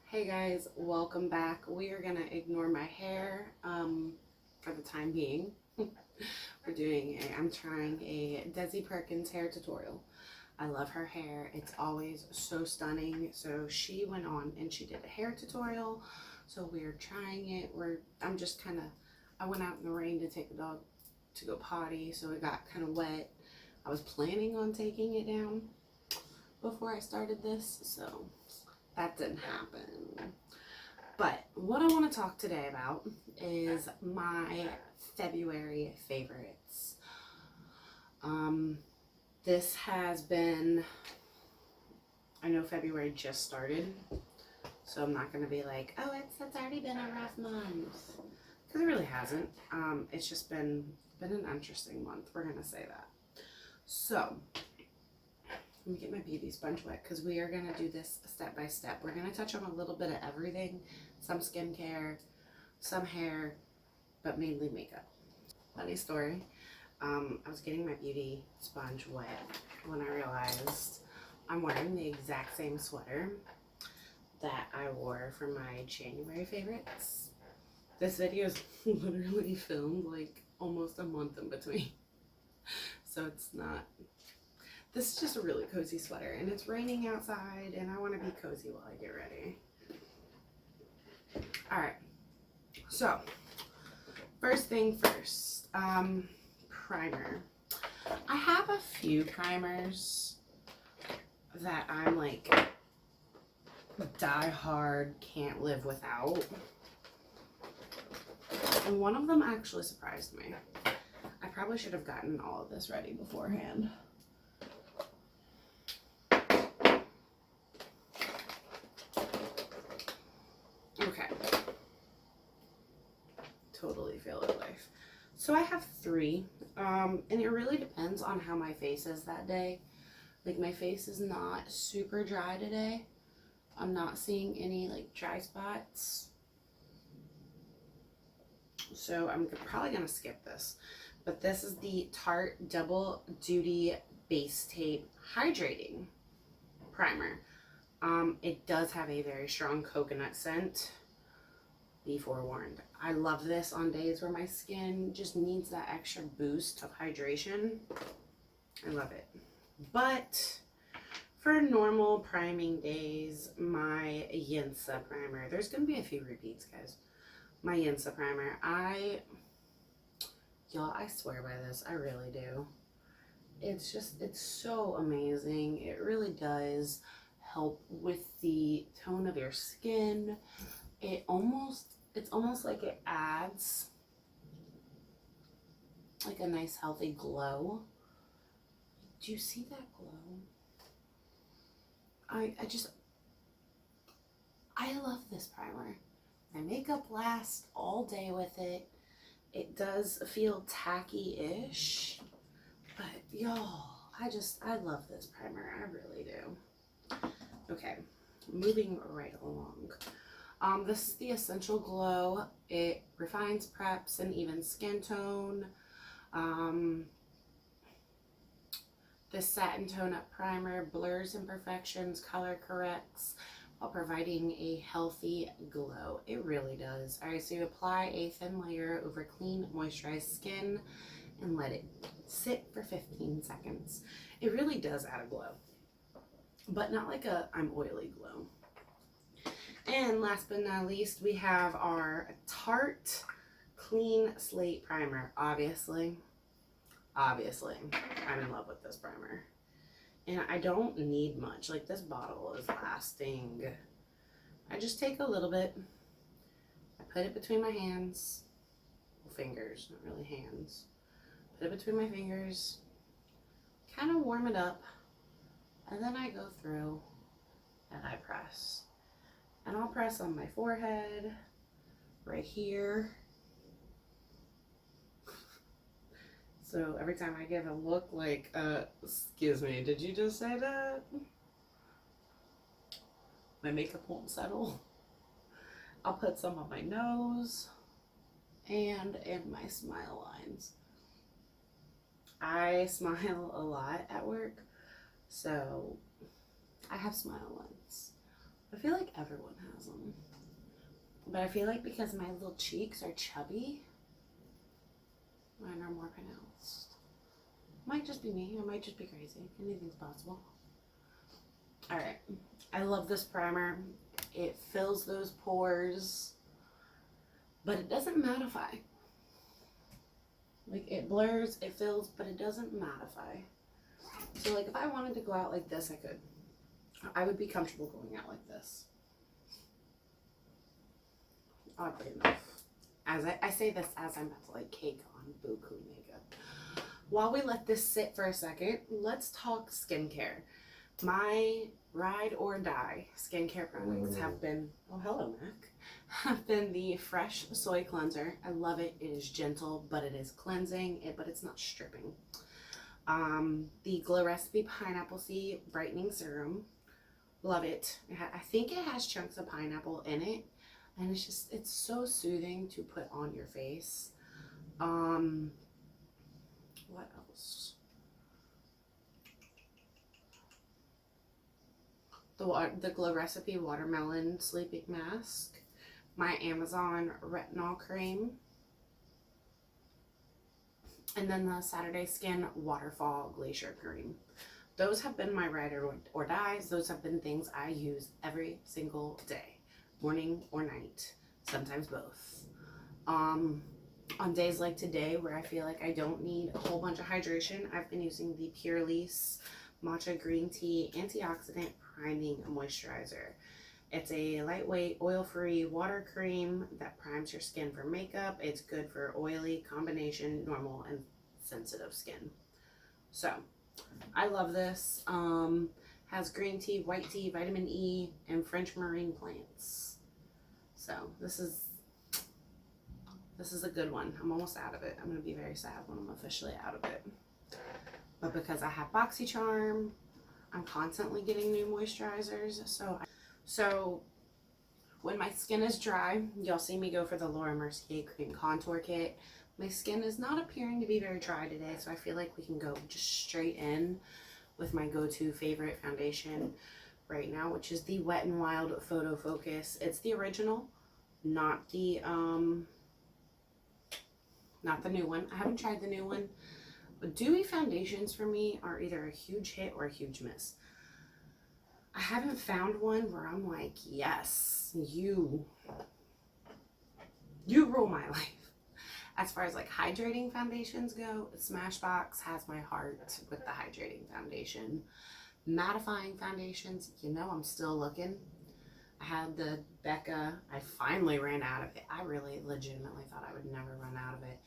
Hey guys, welcome back. We are gonna ignore my hair for the time being. I'm trying a Desi Perkins hair tutorial. I love her hair. It's always so stunning. So she went on and she did a hair tutorial. So we're trying it. I went out in the rain to take the dog to go potty. So it got kind of wet. I was planning on taking it down before I started this. So that didn't happen. But what I want to talk today about is my February favorites. This has been, I know February just started, so I'm not going to be like, oh, it's already been a rough month. Because it really hasn't. It's just been an interesting month. We're going to say that. So, let me get my beauty sponge wet because we are going to do this step by step. We're going to touch on a little bit of everything. Some skincare, some hair, but mainly makeup. Funny story. I was getting my beauty sponge wet when I realized I'm wearing the exact same sweater that I wore for my January favorites. This video is literally filmed like almost a month in between. So it's not... This is just a really cozy sweater, and it's raining outside, and I want to be cozy while I get ready. Alright, so, first thing first, primer. I have a few primers that I'm like die hard, can't live without, and one of them actually surprised me. I probably should have gotten all of this ready beforehand. Okay. Totally failed at life. So I have three, and it really depends on how my face is that day. Like, my face is not super dry today. I'm not seeing any like dry spots. So I'm probably gonna skip this. But this is the Tarte Double Duty Base Tape Hydrating Primer. It does have a very strong coconut scent. Be forewarned. I love this on days where my skin just needs that extra boost of hydration. I love it. But for normal priming days, my Yinsa primer, there's going to be a few repeats, guys. My Yinsa primer, y'all, I swear by this. I really do. It's so amazing. It really does help with the tone of your skin. It's almost like it adds like a nice healthy glow. Do you see that glow? I love this primer. My makeup lasts all day with it. It does feel tacky-ish, but y'all, I love this primer. I really do. Okay, moving right along. This is the Essential Glow. It refines, preps, and evens skin tone. This Satin Tone Up Primer blurs imperfections, color corrects, while providing a healthy glow. It really does. Alright, so you apply a thin layer over clean, moisturized skin and let it sit for 15 seconds. It really does add a glow, but not like a I'm oily glow. And last but not least, we have our Tarte Clean Slate Primer. Obviously, I'm in love with this primer. And I don't need much. Like, this bottle is lasting. I just take a little bit. I put it between my hands. Well, fingers, not really hands. Put it between my fingers. Kind of warm it up. And then I go through and I press. And I'll press on my forehead, right here. So every time I give a look like, excuse me, did you just say that? My makeup won't settle. I'll put some on my nose and in my smile lines. I smile a lot at work, so I have smile lines. I feel like everyone has them. But I feel like because my little cheeks are chubby, mine are more pronounced. Might just be me. It might just be crazy. Anything's possible. Alright. I love this primer. It fills those pores. But it doesn't mattify. Like, it blurs, it fills, but it doesn't mattify. So, like, if I wanted to go out like this, I could. I would be comfortable going out like this. Oddly enough. As I say this as I'm about to, like, cake on buku makeup. While we let this sit for a second, let's talk skincare. My ride or die skincare products have been, oh hello Mac, have been the Fresh Soy Cleanser. I love it. It is gentle, but it is cleansing, but it's not stripping. The Glow Recipe Pineapple Seed Brightening Serum. Love it. I think it has chunks of pineapple in it, and it's so soothing to put on your face. What else? The Glow Recipe Watermelon Sleeping Mask. My Amazon Retinol Cream. And then the Saturday Skin Waterfall Glacier Cream. Those have been my ride or dies. Those have been things I use every single day. Morning or night. Sometimes both. On days like today where I feel like I don't need a whole bunch of hydration, I've been using the Pure Lease Matcha Green Tea Antioxidant Priming Moisturizer. It's a lightweight, oil-free water cream that primes your skin for makeup. It's good for oily, combination, normal, and sensitive skin. So, I love this. Has green tea, white tea, vitamin E, and French marine plants. So, this is a good one. I'm almost out of it. I'm going to be very sad when I'm officially out of it. But because I have BoxyCharm, I'm constantly getting new moisturizers. So when my skin is dry, you'll see me go for the Laura Mercier Cream Contour Kit. My skin is not appearing to be very dry today, so I feel like we can go just straight in with my go-to favorite foundation right now, which is the Wet n Wild Photo Focus. It's the original, not the new one. I haven't tried the new one. But dewy foundations for me are either a huge hit or a huge miss. I haven't found one where I'm like, yes, you rule my life. As far as like hydrating foundations go, Smashbox has my heart with the hydrating foundation. Mattifying foundations, you know, I'm still looking. I had the Becca. I finally ran out of it. I really legitimately thought I would never run out of it.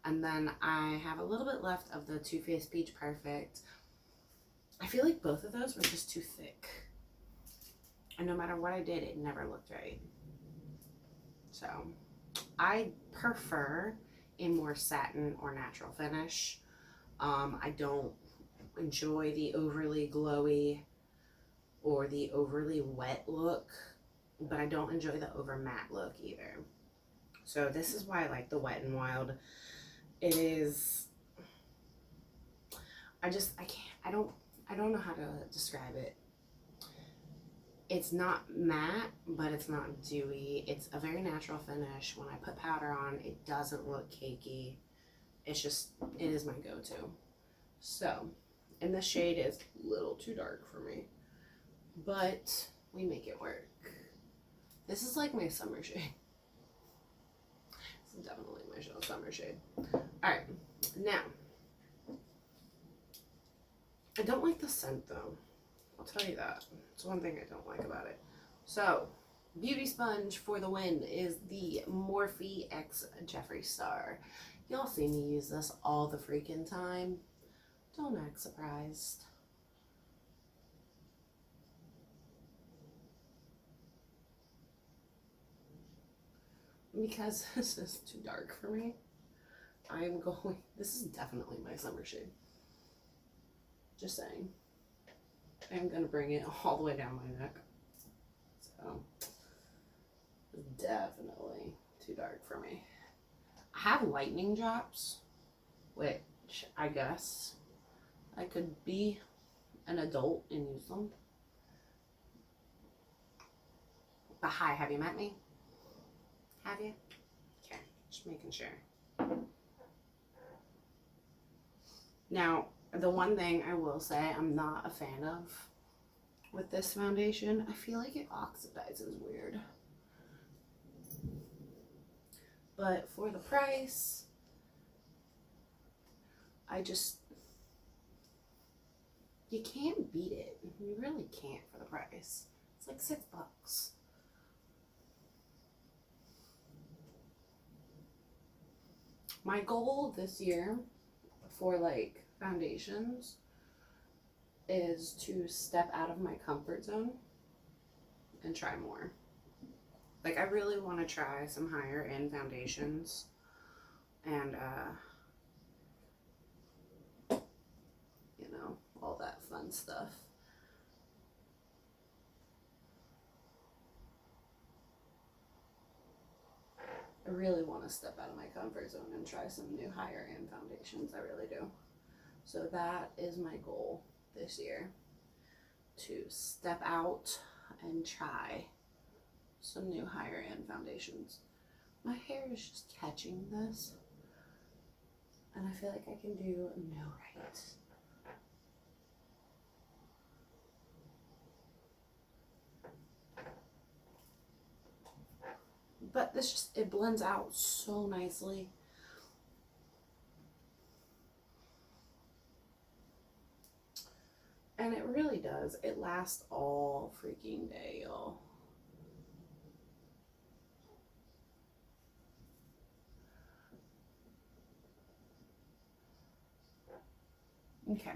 And then I have a little bit left of the Too Faced Peach Perfect. I feel like both of those were just too thick. And no matter what I did, it never looked right. So, I prefer a more satin or natural finish. I don't enjoy the overly glowy or the overly wet look, but I don't enjoy the over matte look either. So this is why I like the Wet n Wild. It is, I don't know how to describe it. It's not matte, but it's not dewy. It's a very natural finish. When I put powder on, it doesn't look cakey. It is my go-to. So, and the shade is a little too dark for me, but we make it work. This is like my summer shade. This is definitely my summer shade. Alright, now, I don't like the scent though. I'll tell you that. It's one thing I don't like about it. So, beauty sponge for the win is the Morphe X Jeffree Star. Y'all see me use this all the freaking time. Don't act surprised. Because this is too dark for me, this is definitely my summer shade. Just saying. I'm going to bring it all the way down my neck. So, definitely too dark for me. I have lightning drops, which I guess I could be an adult and use them. But hi, have you met me? Have you? Okay, just making sure. Now, the one thing I will say I'm not a fan of with this foundation, I feel like it oxidizes weird. But for the price, you can't beat it. You really can't for the price. It's like $6. My goal this year for like foundations is to step out of my comfort zone and try more. Like I really want to try some higher end foundations and you know, all that fun stuff. I really want to step out of my comfort zone and try some new higher end foundations. I really do. So that is my goal this year, to step out and try some new higher end foundations. My hair is just catching this, and I feel like I can do no right. But this just, it blends out so nicely. And it really does. It lasts all freaking day, y'all. Okay.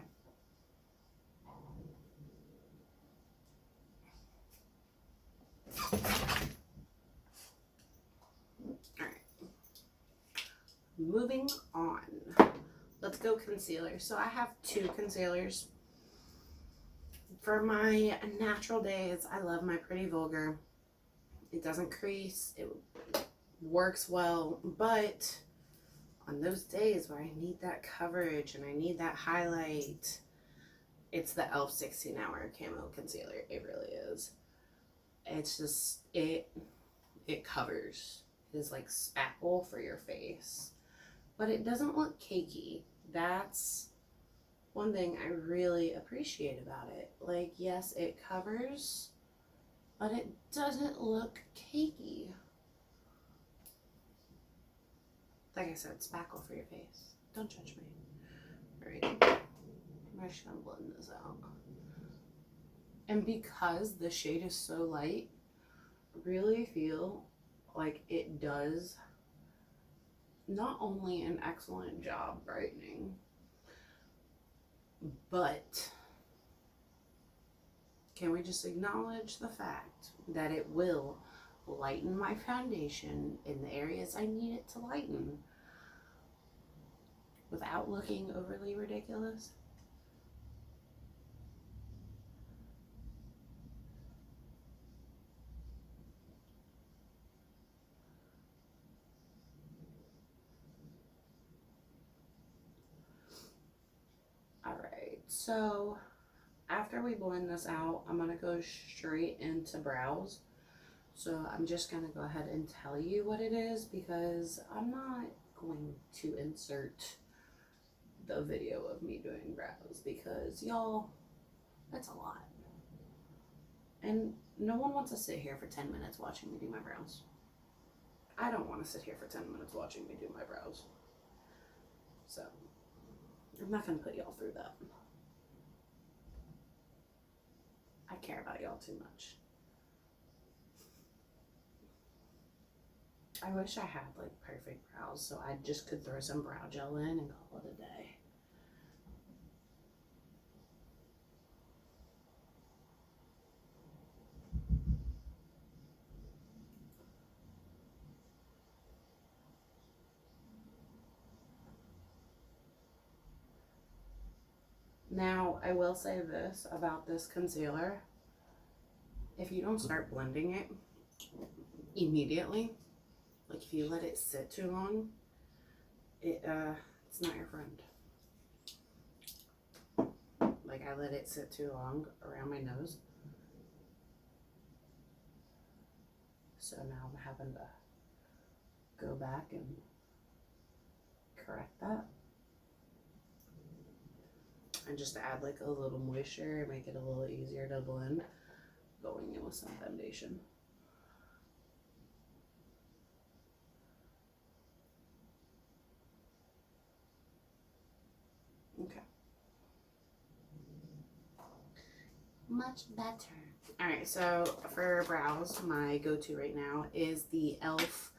Alright. Moving on. Let's go concealer. So I have two concealers. For my natural days, I love my Pretty Vulgar. It doesn't crease. It works well. But on those days where I need that coverage and I need that highlight, it's the e.l.f. 16 Hour Camo Concealer. It really is. It's just, it covers. It is like spackle for your face. But it doesn't look cakey. That's one thing I really appreciate about it. Like, yes, it covers, but it doesn't look cakey. Like I said, spackle for your face. Don't judge me. Alright, I'm just gonna blend this out. And because the shade is so light, I really feel like it does not only an excellent job brightening, but can we just acknowledge the fact that it will lighten my foundation in the areas I need it to lighten without looking overly ridiculous? Alright, so after we blend this out, I'm going to go straight into brows. So I'm just going to go ahead and tell you what it is, because I'm not going to insert the video of me doing brows, because y'all, that's a lot. And no one wants to sit here for 10 minutes watching me do my brows. I don't want to sit here for 10 minutes watching me do my brows. So I'm not going to put y'all through that. I care about y'all too much. I wish I had like perfect brows so I just could throw some brow gel in and call it a day. Now, I will say this about this concealer. If you don't start blending it immediately, like if you let it sit too long, it's not your friend. Like I let it sit too long around my nose. So now I'm having to go back and correct that. And just add like a little moisture and make it a little easier to blend going in with some foundation. Okay. Much better. Alright, so for brows, my go-to right now is the e.l.f.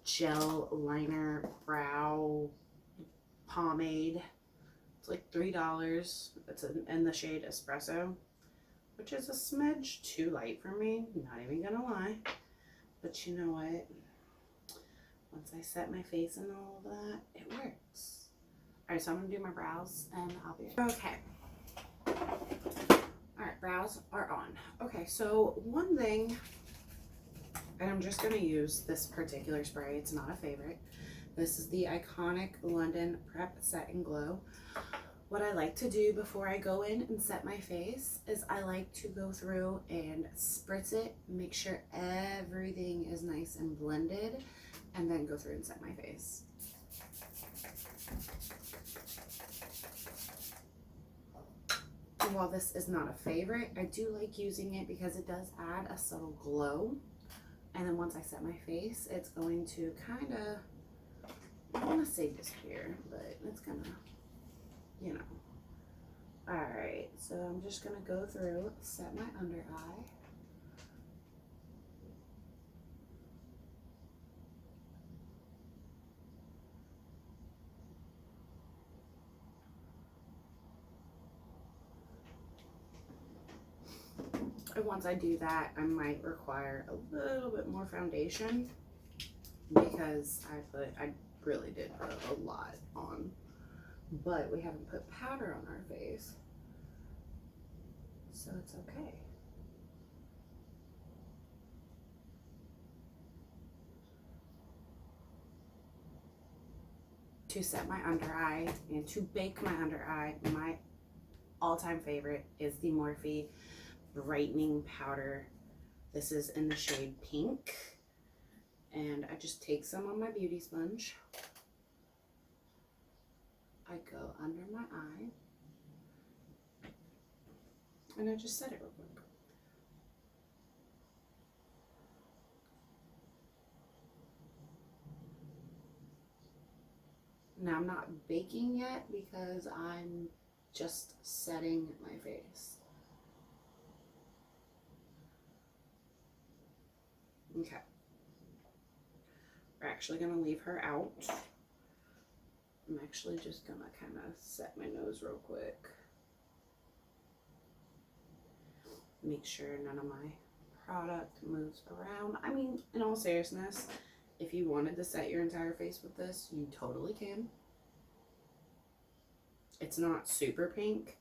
Gel Liner Brow Pomade. It's like $3. It's in the shade Espresso, which is a smidge too light for me, not even gonna lie. But you know what? Once I set my face and all of that, it works. Alright, so I'm gonna do my brows and I'll be okay. Alright, brows are on. Okay, so one thing, and I'm just gonna use this particular spray, it's not a favorite. This is the iconic London Prep Set and Glow. What I like to do before I go in and set my face is I like to go through and spritz it, make sure everything is nice and blended, and then go through and set my face. And while this is not a favorite, I do like using it because it does add a subtle glow. And then once I set my face, it's going to kind of, I don't want to say disappear, but it's gonna, you know. Alright, so I'm just gonna go through, set my under eye. And once I do that, I might require a little bit more foundation because I really did put a lot on, but we haven't put powder on our face, so it's okay. To set my under eye and to bake my under eye, my all-time favorite is the Morphe brightening powder. This is in the shade pink, and I just take some on my beauty sponge. I go under my eye and I just set it real quick. Now I'm not baking yet because I'm just setting my face. Okay. We're actually gonna leave her out. I'm actually just gonna kind of set my nose real quick. Make sure none of my product moves around. I mean, in all seriousness, if you wanted to set your entire face with this, you totally can. It's not super pink,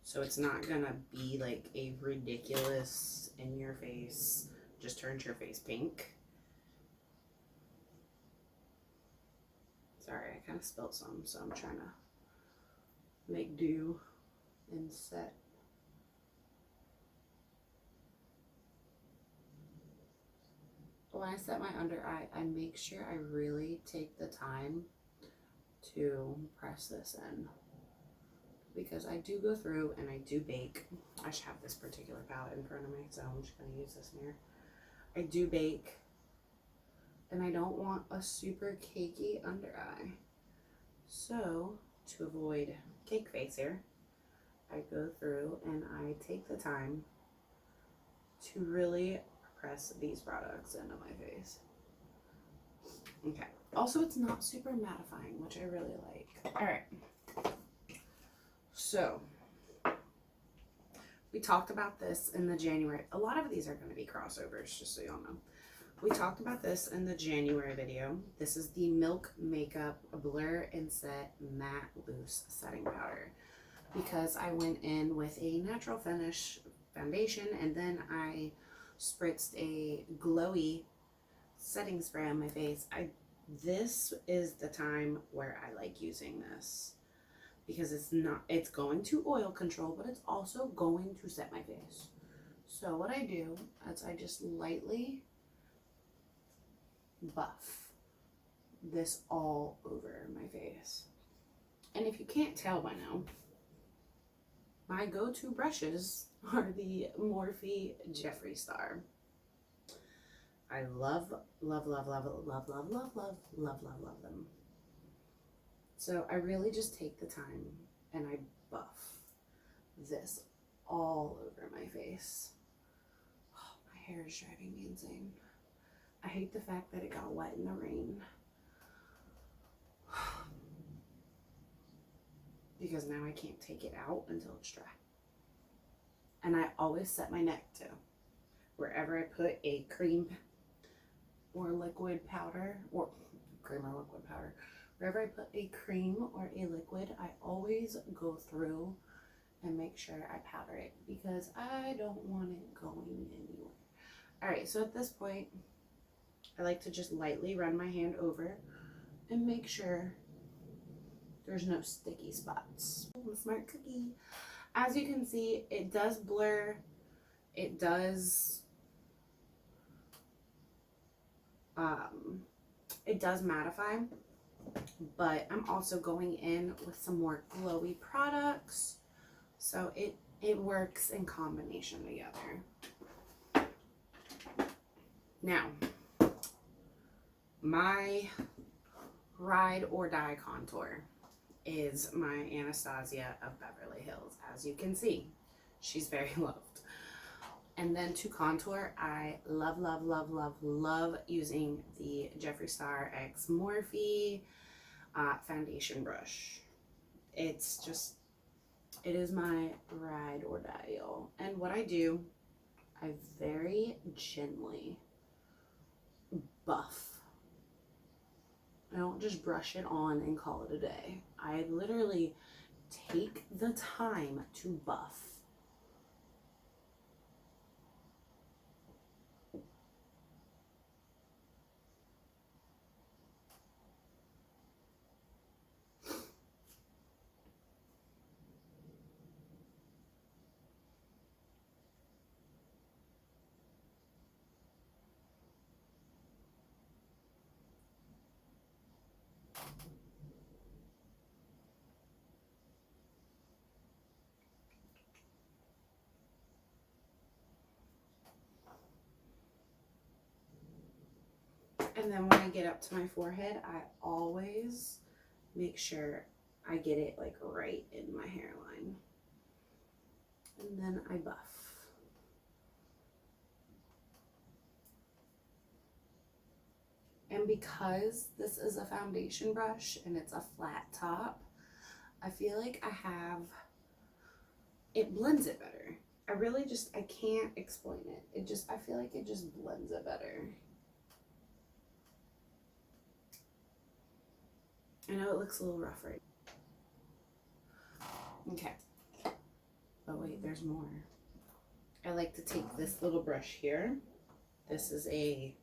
so it's not gonna be like a ridiculous in your face, just turns your face pink. Sorry, I kind of spilled some, so I'm trying to make do and set. When I set my under eye, I make sure I really take the time to press this in, because I do go through and I do bake. I should have this particular palette in front of me, so I'm just going to use this mirror. I do bake, and I don't want a super cakey under eye. So, to avoid cake face here, I go through and I take the time to really press these products into my face. Okay. Also, it's not super mattifying, which I really like. Alright. So, we talked about this in the January. A lot of these are going to be crossovers, just so y'all know. We talked about this in the January video. This is the Milk Makeup Blur and Set Matte Loose Setting Powder, because I went in with a natural finish foundation and then I spritzed a glowy setting spray on my face. This is the time where I like using this, because it's going to oil control, but it's also going to set my face. So what I do is I just lightly buff this all over my face. And if you can't tell by now, my go-to brushes are the Morphe Jeffree Star. I love, love, love, love, love, love, love, love, love, love, love, love them. So I really just take the time and I buff this all over my face. Oh, my hair is driving me insane. I hate the fact that it got wet in the rain. Because now I can't take it out until it's dry. And I always set my neck too. Wherever I put a cream or liquid powder, or cream or liquid powder, wherever I put a cream or a liquid, I always go through and make sure I powder it because I don't want it going anywhere. All right, so at this point, I like to just lightly run my hand over and make sure there's no sticky spots. Smart cookie. As you can see, it does blur. It does mattify, but I'm also going in with some more glowy products, so it works in combination together. Now, my ride or die contour is my Anastasia of Beverly Hills. As you can see, she's very loved. And then to contour, I love, love, love, love, love using the Jeffree Star X Morphe foundation brush. It's just, it is my ride or die, y'all. And what I do, I very gently buff. I don't just brush it on and call it a day. I literally take the time to buff. And then when I get up to my forehead, I always make sure I get it like right in my hairline. And then I buff. And because this is a foundation brush and it's a flat top, I feel like it blends it better. I can't explain it. I feel like it just blends it better. I know it looks a little rough right now. Okay. But wait, there's more. I like to take this little brush here. This is a,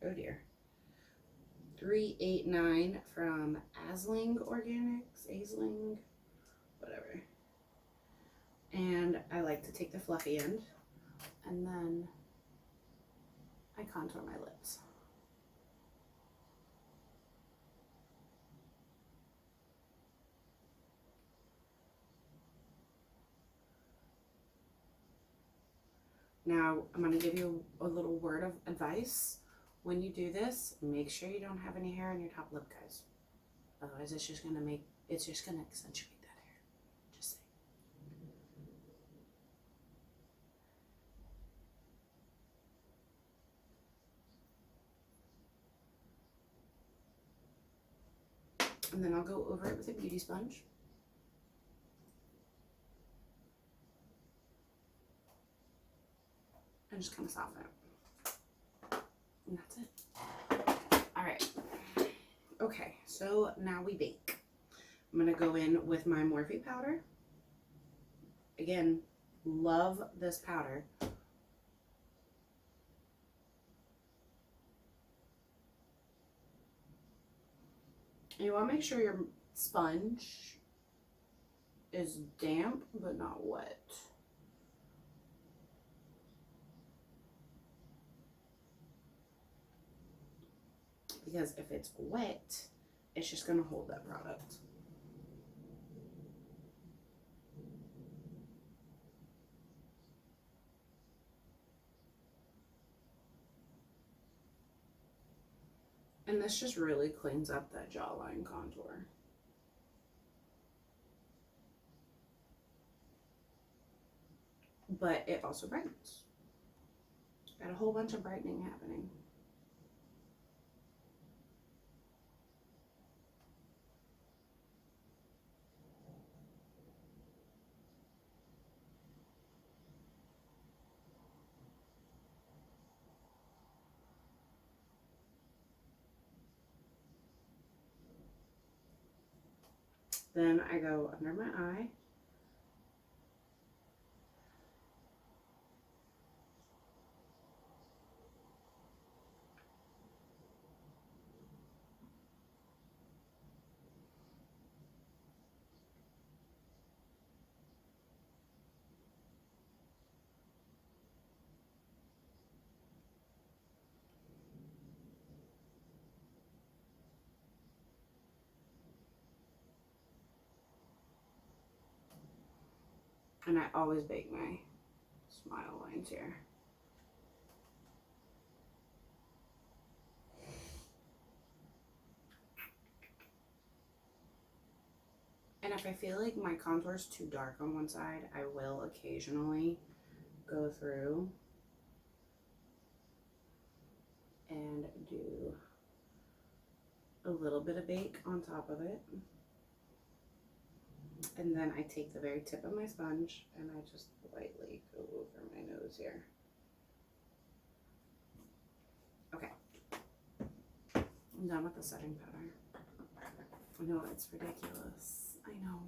oh dear, 389 from Aisling Organics, whatever. And I like to take the fluffy end and then I contour my lips. Now, I'm going to give you a little word of advice. When you do this, make sure you don't have any hair on your top lip, guys. Otherwise, it's just going to accentuate that hair. Just saying. And then I'll go over it with a beauty sponge. And just kind of soften it. And that's it. All right. Okay, so now we bake. I'm going to go in with my Morphe powder. Again, love this powder. And you want to make sure your sponge is damp but not wet. because if it's wet, it's just going to hold that product. And this just really cleans up that jawline contour. But it also brightens. Got a whole bunch of brightening happening. Then I go under my eye. And I always bake my smile lines here. And if I feel like my contour is too dark on one side, I will occasionally go through and do a little bit of bake on top of it. And then I take the very tip of my sponge and I just lightly go over my nose here. Okay. I'm done with the setting powder. I know it's ridiculous. I know.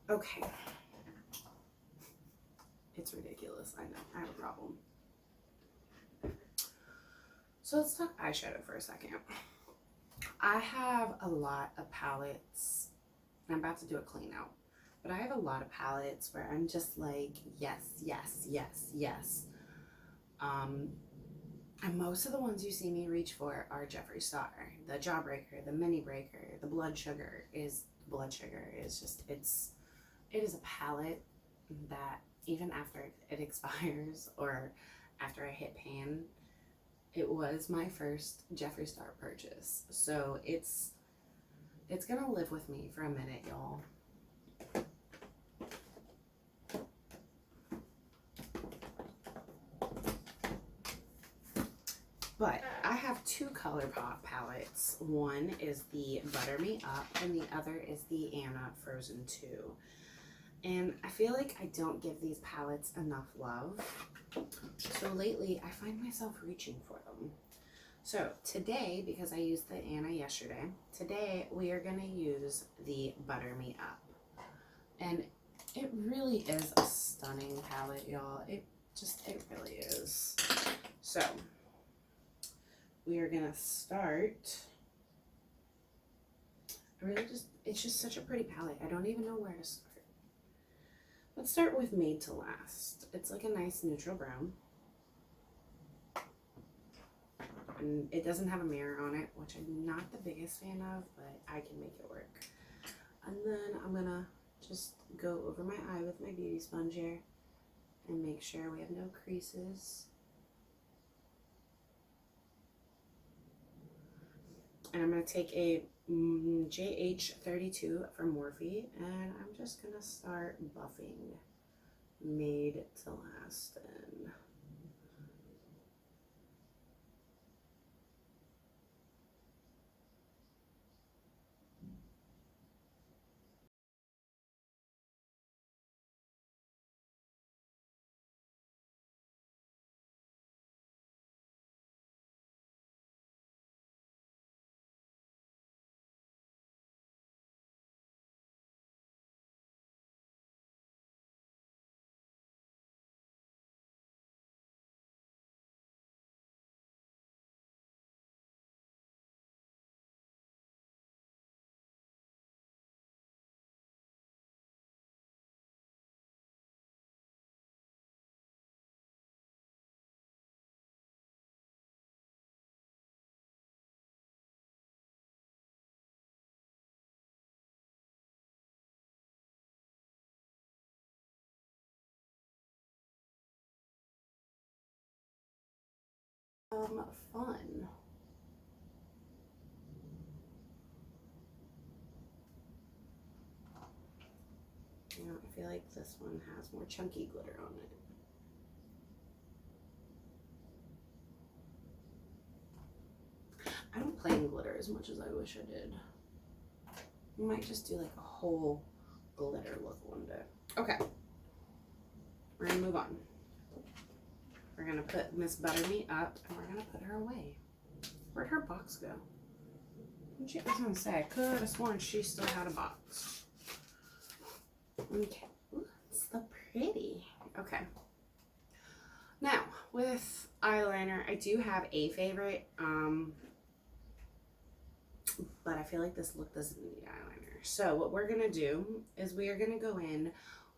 Okay. It's ridiculous. I know. I have a problem. So let's talk eyeshadow for a second. I have a lot of palettes. I'm about to do a clean out. But I have a lot of palettes where I'm just like, yes, yes, yes, yes. And most of the ones you see me reach for are Jeffree Star. The Jawbreaker, the Mini Breaker, the Blood Sugar is just, it is a palette that even after it expires or after I hit pan, it was my first Jeffree Star purchase. So it's gonna live with me for a minute, y'all. But I have two color pop palettes. One is the Butter Me Up and the other is the Anna Frozen 2. And I feel like I don't give these palettes enough love. So lately I find myself reaching for them. So today, because I used the Anna yesterday, today we are going to use the Butter Me Up. And it really is a stunning palette, y'all. It really is. So we are going to start. It's just such a pretty palette. I don't even know where to start. Let's start with Made to Last. It's like a nice neutral brown. And it doesn't have a mirror on it, which I'm not the biggest fan of, but I can make it work. And then I'm gonna just go over my eye with my beauty sponge here and make sure we have no creases. And I'm gonna take a JH32 from Morphe, and I'm just gonna start buffing Made to Last in. Fun. You know, I feel like this one has more chunky glitter on it. I don't play in glitter as much as I wish I did. I might just do like a whole glitter look one day. Okay, we're gonna move on. We're gonna put Miss Buttermeat up and we're gonna put her away. Where'd her box go? I was gonna say, I could have sworn she still had a box. Okay, ooh, it's so pretty. Okay. Now, with eyeliner, I do have a favorite, but I feel like this look doesn't need eyeliner. So what we're gonna do is we are gonna go in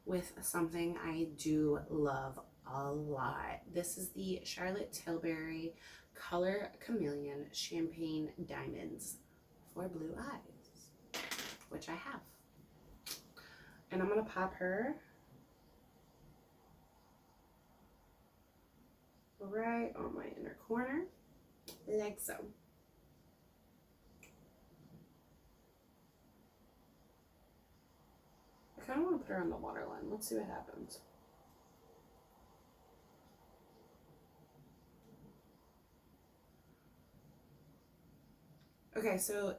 with something I do love a lot. This is the Charlotte Tilbury Color Chameleon Champagne Diamonds for blue eyes, which I have. And I'm gonna pop her right on my inner corner, like so. I kind of want to put her on the waterline. Let's see what happens. Okay, so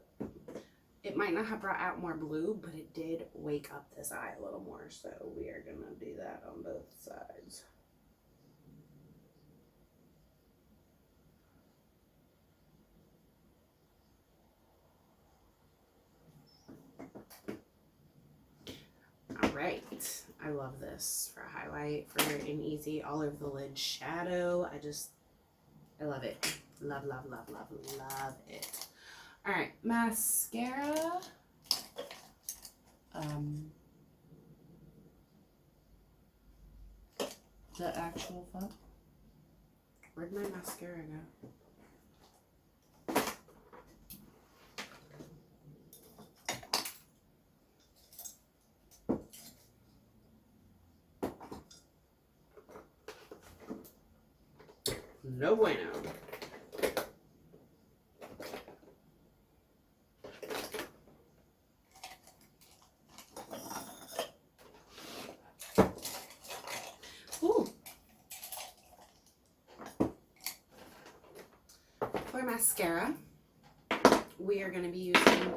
it might not have brought out more blue, but it did wake up this eye a little more. So we are gonna do that on both sides. All right, I love this for a highlight, for an easy all over the lid shadow. I love it. Love, love, love, love, love it. All right, mascara. The actual fuck? Where'd my mascara go? No bueno. Ooh. For mascara, we are going to be using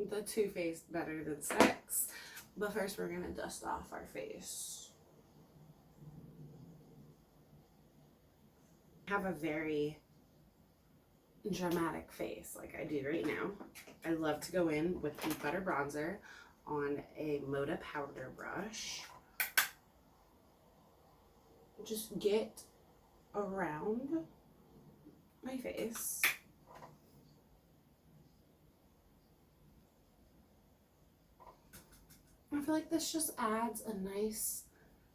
the Too Faced Better Than Sex. But first we're going to dust off our face. Have a very dramatic face like I do right now. I love to go in with the butter bronzer on a Moda powder brush. Just get around my face. I feel like this just adds a nice,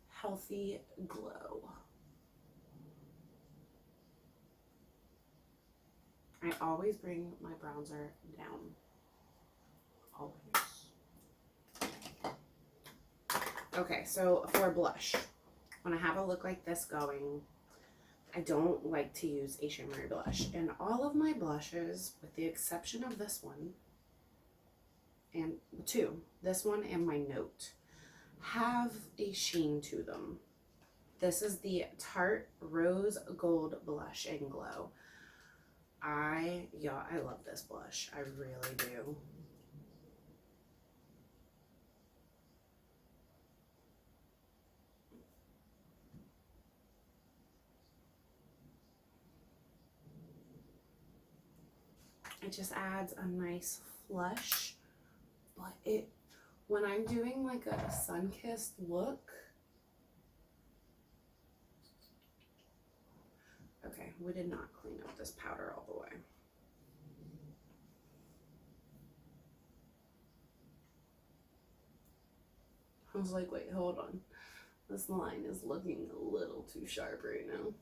healthy glow. I always bring my bronzer down. Always. Okay, so for blush, when I have a look like this going, I don't like to use a shimmery blush. And all of my blushes, with the exception of this one, and two, this one and my Note, have a sheen to them. This is the Tarte Rose Gold Blush and Glow. I love this blush. I really do. It just adds a nice flush, but when I'm doing like a sun-kissed look, okay, we did not clean up this powder all the way. I was like, wait, hold on. This line is looking a little too sharp right now.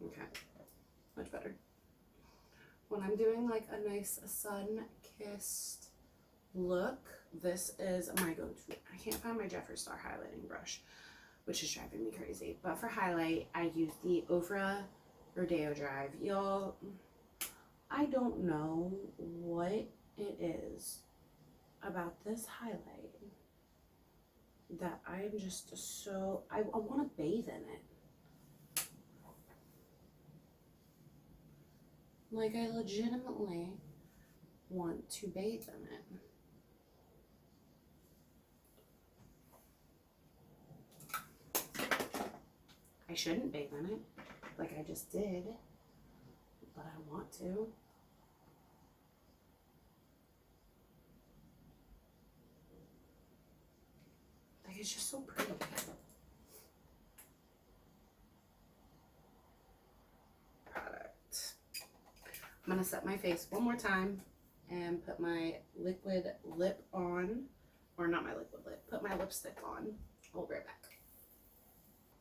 Okay, much better. When I'm doing like a nice sun-kissed look, this is my go-to. I can't find my Jeffree Star highlighting brush, which is driving me crazy. But for highlight, I use the Ofra Rodeo Drive. Y'all, I don't know what it is about this highlight that I am just so, I want to bathe in it. Like, I legitimately want to bathe in it. I shouldn't bathe in it, like I just did, but I want to. Like, it's just so pretty. Product. I'm gonna set my face one more time and put my liquid lip on, or not my liquid lip, put my lipstick on. I'll be right back.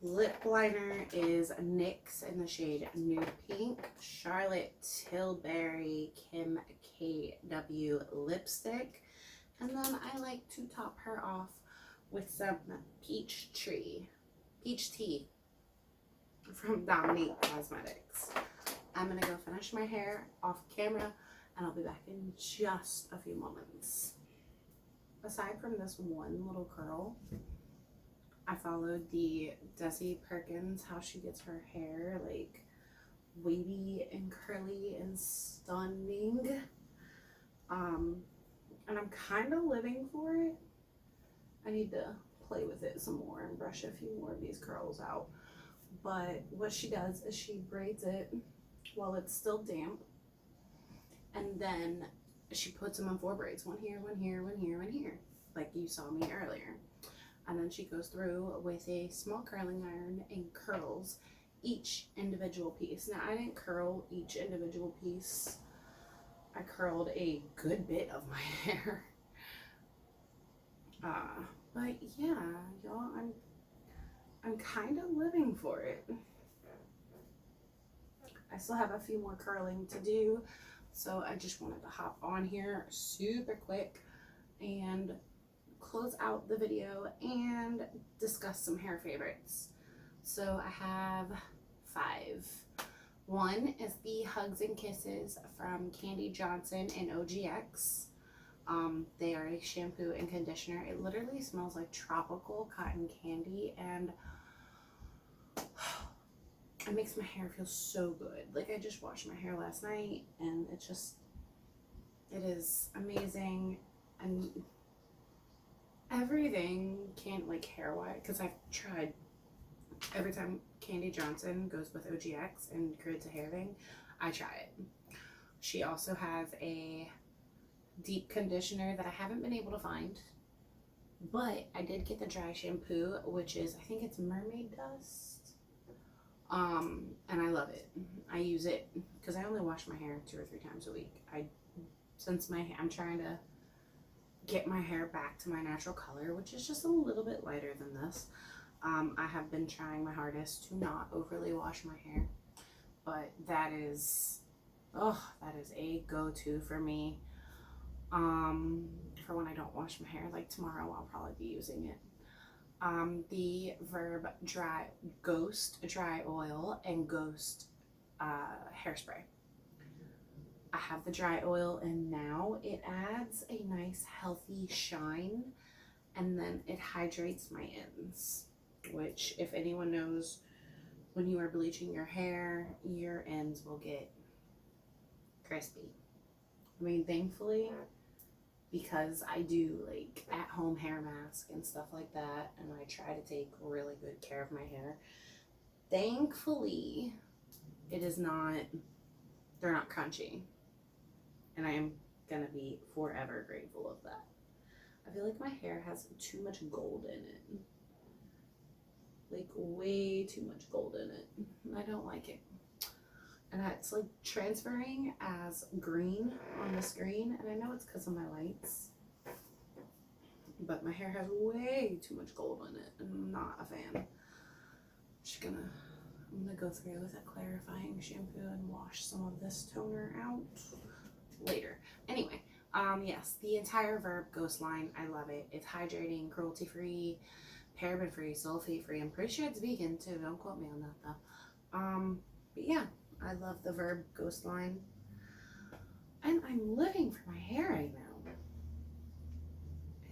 Lip liner is NYX in the shade Nude Pink, Charlotte Tilbury Kim KW lipstick, and then I like to top her off with some peach tea from Dominique Cosmetics. I'm gonna go finish my hair off camera and I'll be back in just a few moments. Aside from this one little curl, I followed the Desi Perkins, how she gets her hair like wavy and curly and stunning. And I'm kind of living for it. I need to play with it some more and brush a few more of these curls out. But what she does is she braids it while it's still damp, and then she puts them in 4 braids, one here, one here, one here, one here, like you saw me earlier. And then she goes through with a small curling iron and curls each individual piece. Now, I didn't curl each individual piece. I curled a good bit of my hair. But yeah, y'all, I'm kind of living for it. I still have a few more curling to do, so I just wanted to hop on here super quick and close out the video and discuss some hair favorites. So I have 5. One is the Hugs and Kisses from Candy Johnson and OGX. They are a shampoo and conditioner. It literally smells like tropical cotton candy, and it makes my hair feel so good. Like, I just washed my hair last night and it is amazing. And everything can't, like, hair wise, because I've tried every time Candy Johnson goes with OGX and creates a hair thing, I try it. She also has a deep conditioner that I haven't been able to find, but I did get the dry shampoo, which is, I think it's Mermaid Dust. And I love it. I use it because I only wash my hair 2 or 3 times a week. I'm trying to get my hair back to my natural color, which is just a little bit lighter than this. I have been trying my hardest to not overly wash my hair, but that is a go-to for me. For when I don't wash my hair, like tomorrow I'll probably be using it. The Verb Ghost Dry Oil and Ghost Hairspray. I have the dry oil, and now it adds a nice healthy shine, and then it hydrates my ends, which, if anyone knows, when you are bleaching your hair, your ends will get crispy. I mean, thankfully, because I do like at-home hair mask and stuff like that, and I try to take really good care of my hair, thankfully they're not crunchy, and I am gonna be forever grateful of that. I feel like my hair has too much gold in it, like way too much gold in it. I don't like it. And it's like transferring as green on the screen, and I know it's because of my lights, but my hair has way too much gold in it, and I'm not a fan. I'm gonna go through with a clarifying shampoo and wash some of this toner out later. Anyway, yes, the entire Verb Ghost line, I love it. It's hydrating, cruelty-free, paraben free, sulfate free. I'm pretty sure it's vegan too. Don't quote me on that though. But yeah, I love the Verb Ghost line. And I'm living for my hair right now.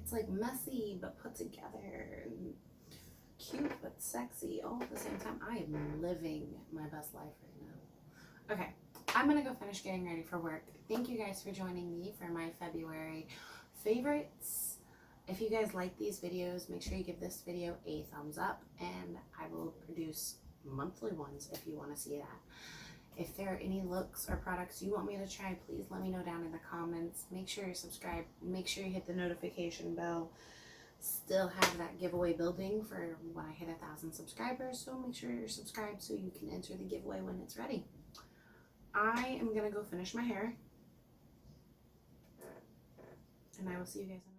It's like messy but put together, and cute but sexy all at the same time. I am living my best life right now. Okay, I'm gonna go finish getting ready for work. Thank you guys for joining me for my February favorites. If you guys like these videos, make sure you give this video a thumbs up, and I will produce monthly ones if you want to see that. If there are any looks or products you want me to try, please let me know down in the comments. Make sure you're subscribed. Make sure you hit the notification bell. Still have that giveaway building for when I hit 1,000 subscribers, so make sure you're subscribed so you can enter the giveaway when it's ready. I am gonna go finish my hair, and I will see you guys in